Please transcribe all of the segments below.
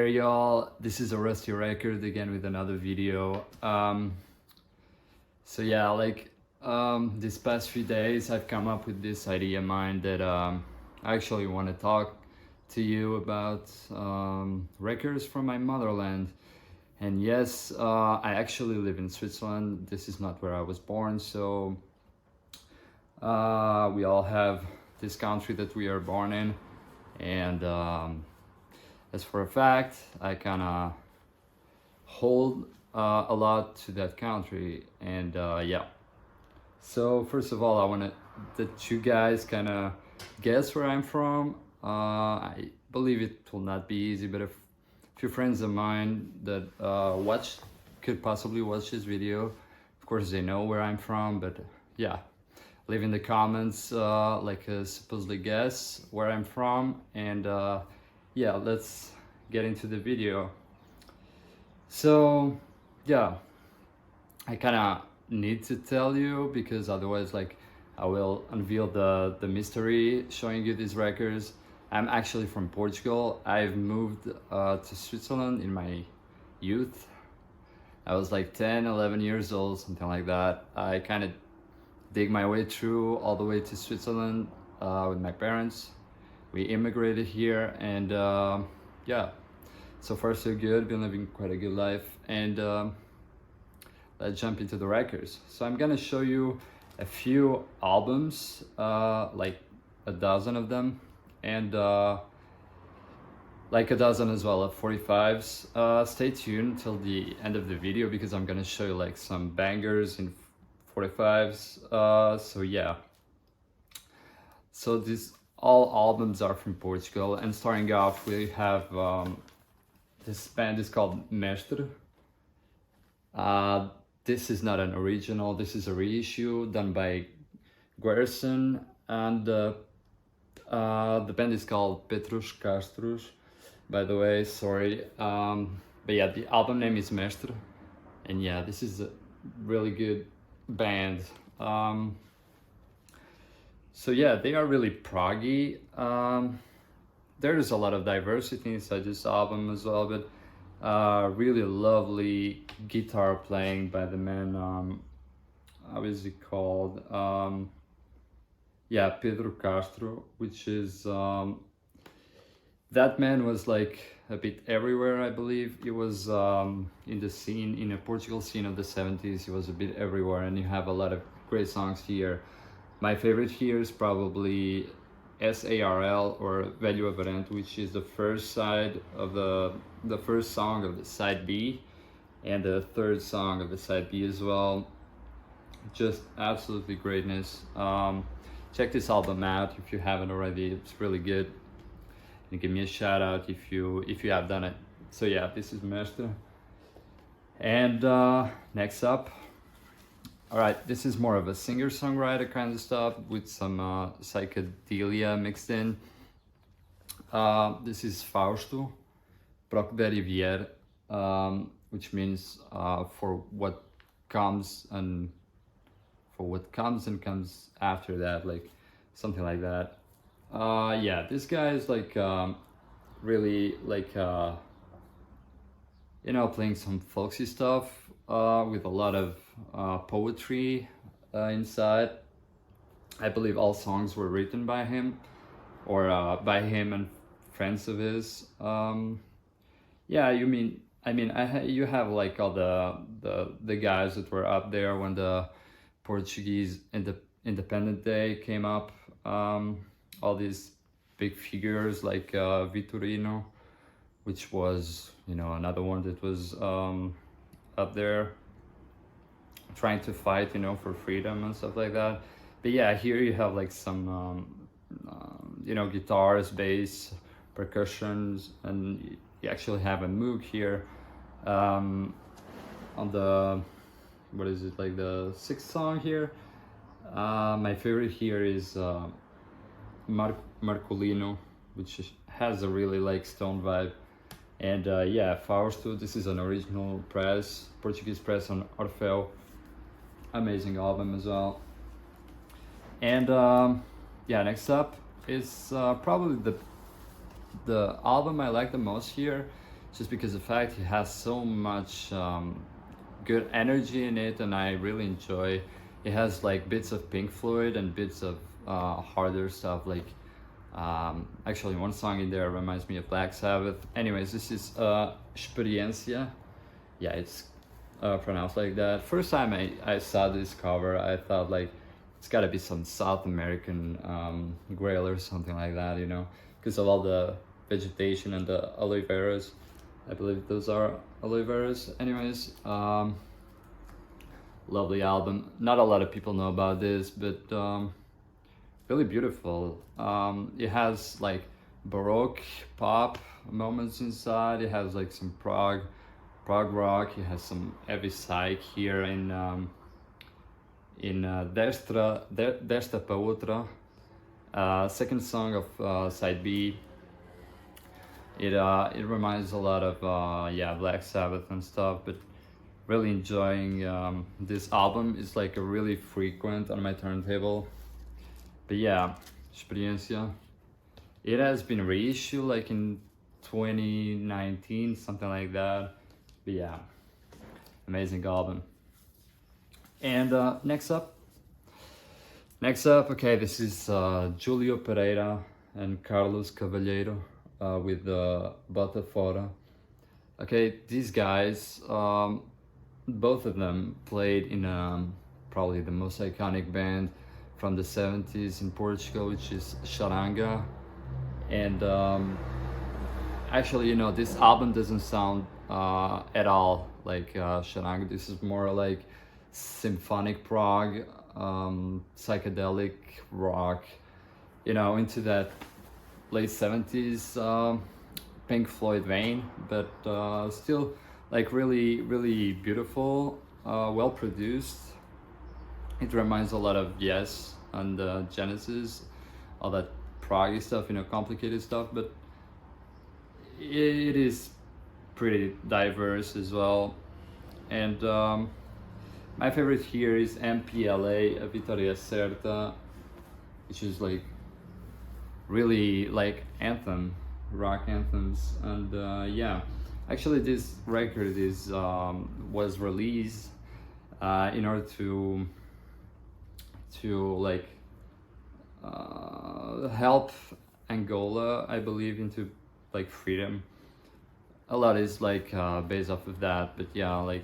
there, y'all. This is a Rusty Record again with another video. So yeah, these past few days I've come up with this idea of mine that I actually want to talk to you about records from my motherland. And yes, I actually live in Switzerland. This is not where I was born, so we all have this country that we are born in. And as for a fact, I kind of hold a lot to that country. And yeah, so first of all, I want that you guys kind of guess where I'm from. I believe it will not be easy, but a few friends of mine that could possibly watch this video, of course they know where I'm from, but yeah, leave in the comments supposedly guess where I'm from. And yeah, let's get into the video. So yeah, I kind of need to tell you because otherwise I will unveil the mystery showing you these records. I'm actually from Portugal. I've moved to Switzerland in my youth. I was like 10, 11 years old, something like that. I kind of dig my way through all the way to Switzerland with my parents. We immigrated here, and yeah, so far so good. Been living quite a good life. And let's jump into the records. So I'm gonna show you a few albums, like a dozen of them, and like a dozen as well of 45s. Stay tuned till the end of the video because I'm gonna show you like some bangers in 45s. So yeah, so these all albums are from Portugal, and starting off we have this band is called Mestre. This is not an original, this is a reissue done by Guerson, and the band is called Petrus Castros, by the way, sorry. But yeah, the album name is Mestre, and yeah, this is a really good band. So yeah, they are really proggy. There's a lot of diversity inside this album as well, but really lovely guitar playing by the man, how is he called? Yeah, Pedro Castro, which is, that man was like a bit everywhere, I believe. He was in the scene, in a Portugal scene of the 70s, he was a bit everywhere, and you have a lot of great songs here. My favorite here is probably SARL, or Velho Avarento, which is the first side of the first song of the side B, and the third song of the side B as well. Just absolutely greatness. Check this album out if you haven't already. It's really good. And give me a shout out if you have done it. So yeah, this is Mestre. And next up, all right, this is more of a singer-songwriter kind of stuff with some psychedelia mixed in. This is Fausto, Procedere Vier, which means for what comes and comes after that, like something like that. Yeah, this guy is like really like you know, playing some folksy stuff with a lot of poetry inside. I believe all songs were written by him, or by him and friends of his. Yeah, you have like all the guys that were up there when the Portuguese Independent Day came up. All these big figures like Vitorino, which was, you know, another one that was up there trying to fight, you know, for freedom and stuff like that. But yeah, here you have like some you know, guitars, bass, percussions, and you actually have a Moog here on the, what is it, like the 6th song here. My favorite here is Marcolino, which has a really like stone vibe. And yeah, Fausto, this is an original press, Portuguese press on Orfeu. Amazing album as well. And yeah, next up is probably the album I like the most here. just because of the fact he has so much good energy in it, and I really enjoy. It has like bits of Pink Floyd and bits of harder stuff. Like actually, one song in there reminds me of Black Sabbath. Anyways, this is Experiencia. Yeah, it's pronounced like that. First time I saw this cover, I thought like it's gotta be some South American grail or something like that, you know, because of all the vegetation and the oliveras. I believe those are oliveras. Anyways, lovely album. Not a lot of people know about this, but really beautiful. It has like Baroque pop moments inside. It has like some prog rock. It has some heavy psych here in Desta Pa Outra, second song of side B. It reminds a lot of yeah, Black Sabbath and stuff, but really enjoying this album. It's like a really frequent on my turntable. But yeah, Experiencia. It has been reissued like in 2019, something like that. But yeah, amazing album. And next up, okay, this is Julio Pereira and Carlos Caballero with Bota Fora. Okay, these guys, both of them played in probably the most iconic band from the 70s in Portugal, which is Charanga. And actually, you know, this album doesn't sound at all like Charanga. This is more like symphonic prog, psychedelic rock, you know, into that late 70s Pink Floyd vein, but still like really, really beautiful, well produced. It reminds a lot of Yes and Genesis, all that proggy stuff, you know, complicated stuff, but it is pretty diverse as well. And my favorite here is MPLA, A Vitória Certa, which is like really like anthem, rock anthems. And yeah, actually this record is was released in order to like help Angola, I believe, into like freedom. A lot is like based off of that, but yeah, like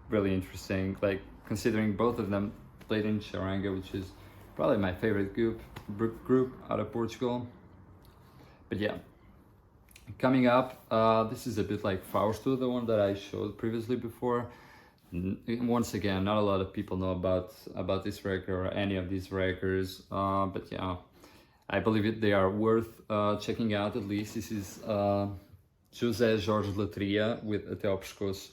really interesting, like considering both of them played in Charanga, which is probably my favorite group out of Portugal. But yeah, coming up, this is a bit like Fausto, the one that I showed previously before. Once again, not a lot of people know about this record or any of these records, but yeah, I believe they are worth checking out. At least this is José Jorge Latria with Até ao Pescoço.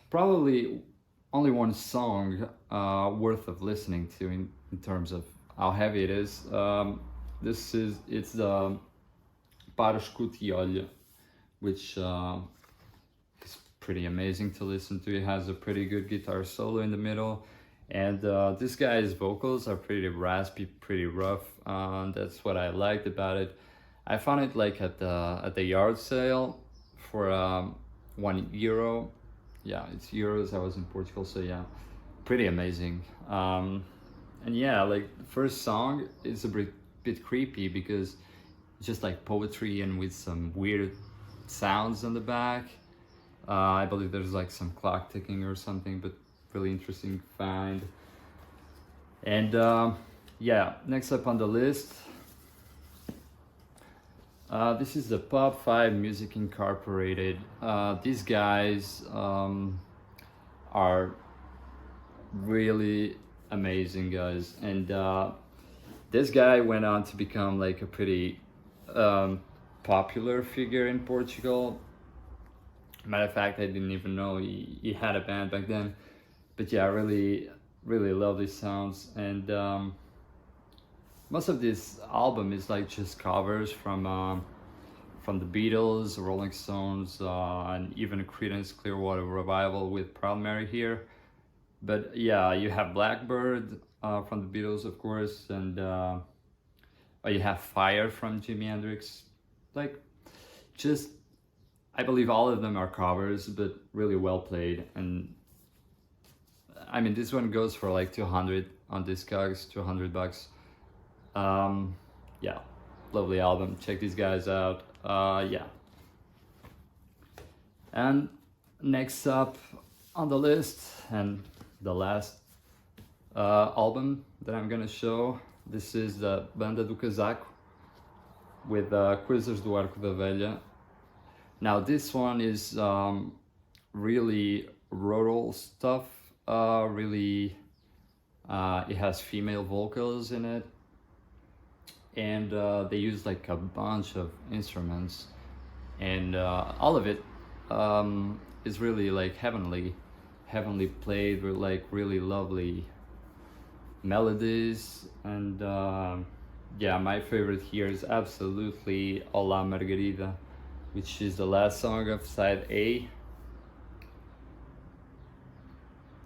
Probably only one song worth of listening to in terms of how heavy it is. It's the Para Escute e Olha, which is pretty amazing to listen to. It has a pretty good guitar solo in the middle, and this guy's vocals are pretty raspy, pretty rough. That's what I liked about it. I found it like at the yard sale for €1. Yeah, it's euros. I was in Portugal, so yeah, pretty amazing. And yeah, like the first song is a bit creepy because it's just like poetry and with some weird sounds on the back. I believe there's like some clock ticking or something, but really interesting find. And yeah, next up on the list, this is the Pop 5 Music Incorporated. These guys are really amazing guys, and this guy went on to become like a pretty popular figure in Portugal. Matter of fact, I didn't even know he had a band back then. But yeah, really, really lovely sounds. And most of this album is like just covers from the Beatles, Rolling Stones, and even Creedence Clearwater Revival with Proud Mary here. But yeah, you have Blackbird from the Beatles, of course, and you have Fire from Jimi Hendrix. Like, just, I believe all of them are covers, but really well played. And I mean, this one goes for like 200 on Discogs, $200. Yeah, lovely album. Check these guys out. Yeah. And next up on the list, and the last album that I'm gonna show, this is the Banda do Casaco with Coisas do Arco da Velha. Now this one is really rural stuff, really, it has female vocals in it, and they use like a bunch of instruments, and all of it is really like heavenly played with like really lovely melodies. And yeah, my favorite here is absolutely Olá Margarida, which is the last song of side A.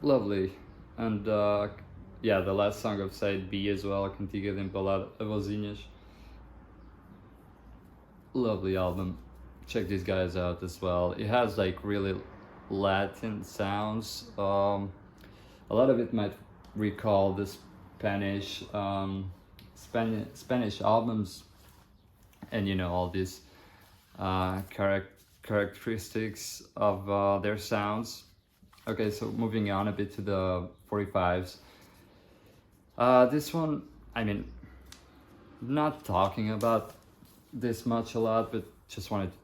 Lovely. And yeah, the last song of side B as well, Cantiga de Vozinhas. Lovely album. Check these guys out as well. It has like really Latin sounds. A lot of it might recall the Spanish albums, and you know, all these characteristics of their sounds. Okay, so moving on a bit to the 45s. This one, I mean, not talking about this much a lot, but just wanted to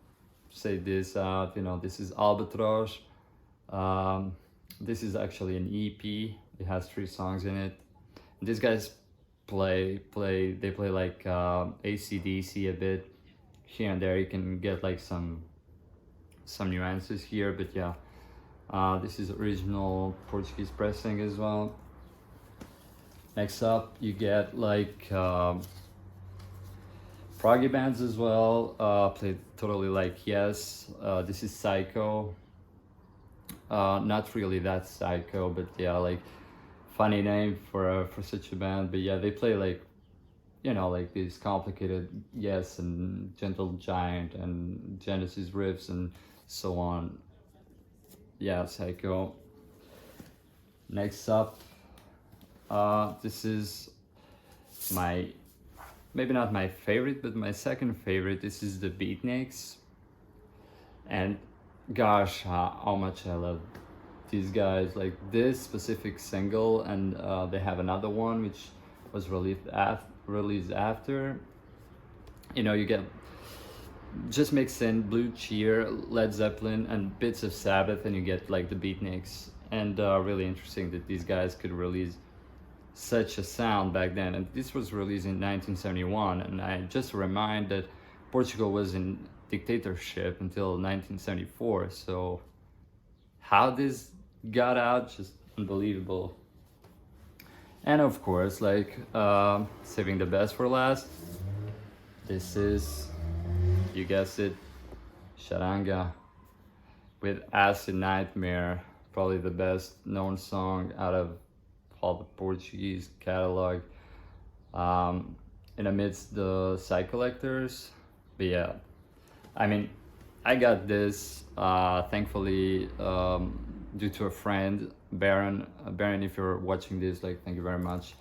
say this out. You know, this is Albatross. This is actually an EP. It has 3 songs in it. These guys play like AC/DC a bit here and there. You can get like some nuances here, but yeah, this is original Portuguese pressing as well. Next up, you get like proggy bands as well, played totally like Yes. This is Psycho. Not really that psycho, but yeah, like funny name for such a band. But yeah, they play like, you know, like these complicated Yes and Gentle Giant and Genesis riffs and so on. Yeah, Psycho. Next up, this is my, maybe not my favorite, but my second favorite. This is the Beatniks. And gosh, how much I love these guys. Like this specific single, and they have another one which was released after. You know, you get just mix in Blue Cheer, Led Zeppelin, and bits of Sabbath, and you get like the Beatniks. And really interesting that these guys could release such a sound back then. And this was released in 1971, and I just remind that Portugal was in dictatorship until 1974, so how this got out, just unbelievable. And of course, like saving the best for last, this is, you guessed it, Charanga with Acid Nightmare, probably the best known song out of all the Portuguese catalog, in amidst the side collectors. But yeah, I mean, I got this thankfully due to a friend, Baron. Baron, if you're watching this, like, thank you very much.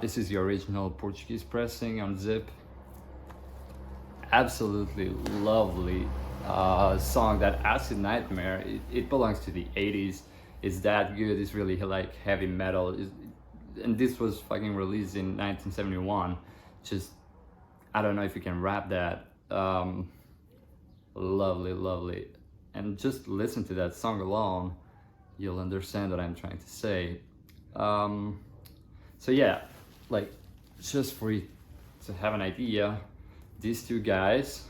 This is the original Portuguese pressing on zip. Absolutely lovely song. That Acid Nightmare, it belongs to the 80s. It's that good. It's really like heavy metal. And this was fucking released in 1971. Just, I don't know if you can rap that. Lovely. And just listen to that song alone, you'll understand what I'm trying to say. So yeah, like, just for you to have an idea, these two guys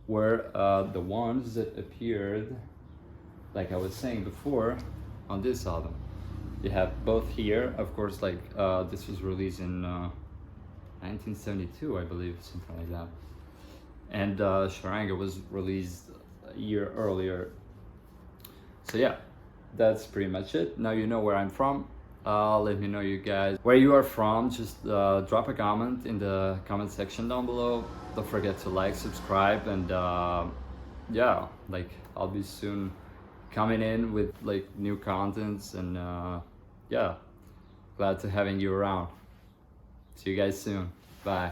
were the ones that appeared, like I was saying before, on this album. You have both here, of course, like this was released in 1972, I believe, something like that. And Charanga was released a year earlier. So yeah, that's pretty much it. Now you know where I'm from. Let me know, you guys, where you are from. Just drop a comment in the comment section down below. Don't forget to like, subscribe, and yeah, like I'll be soon coming in with like new contents, and yeah, glad to having you around. See you guys soon. Bye.